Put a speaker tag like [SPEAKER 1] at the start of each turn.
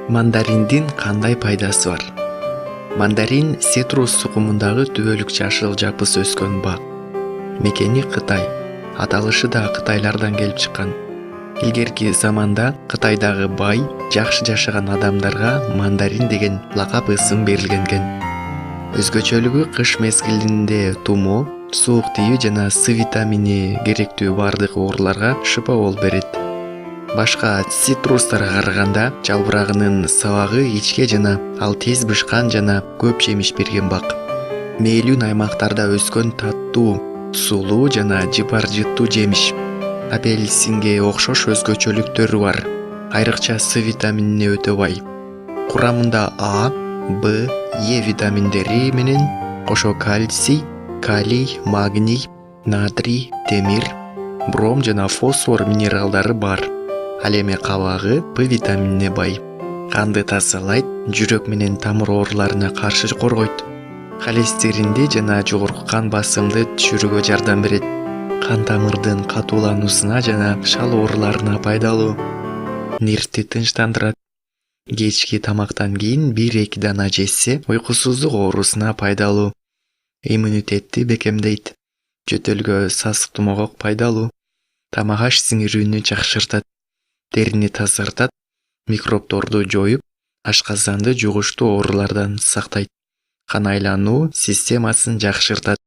[SPEAKER 1] Мандариндин кандай пайдасы бар? Мандарин цитрус сукумундагы түбөлүк жашыл жапыс өскөн бак. Мекени Кытай. Аталышы да кытайлардан келип чыккан. Илгерки заманда Кытайдагы бай, жакшы жашаган адамдарга мандарин деген лакап ысым берилген экен. Өзгөчөлүгү кыш мезгилинде тумоо, суук тийүү жана С витамини керектүү бардык ооруларга шыпа болуп берет. Башка цитрустарга караганда жалбырагынын сабагы ичке жана ал тез бышкан жана көп жемиш берген бак. Мээлүүн аймактарда өскөн таттуу, сулуу жана жыпар жыттуу жемиш. Апельсинге окшош өзгөчөлүктөрү бар. Айрыкча С витаминине өтө бай. Курамында А, Б, Е витаминдери менен кошо кальций, калий, магний, натрий, темир, бром жана фосфор минералдары бар. Ал эми кабагы П витаминине бай. Канды тазалайт, жүрөк менен тамыр ооруларына каршы коргойт. Холестеринди жана жогорку кан басымды түшүрүүгө жардам берет. Кан тамырдын катуулануусуна жана шал ооруларына пайдалуу. Нервти тынчтандырат. Кечки тамактан кийин 1-2 дана жессе, уйкусуздук оорусуна пайдалуу. Иммунитетти бекемдейт. Жөтөлгө, сасык тумоого пайдалуу. Тамак аш сиңирүүнү жакшыртат. Терини тазартат, микробдорду жоюп, ашказанды жугуштуу оорулардан сактайт. Кан айлануу системасын жакшыртат.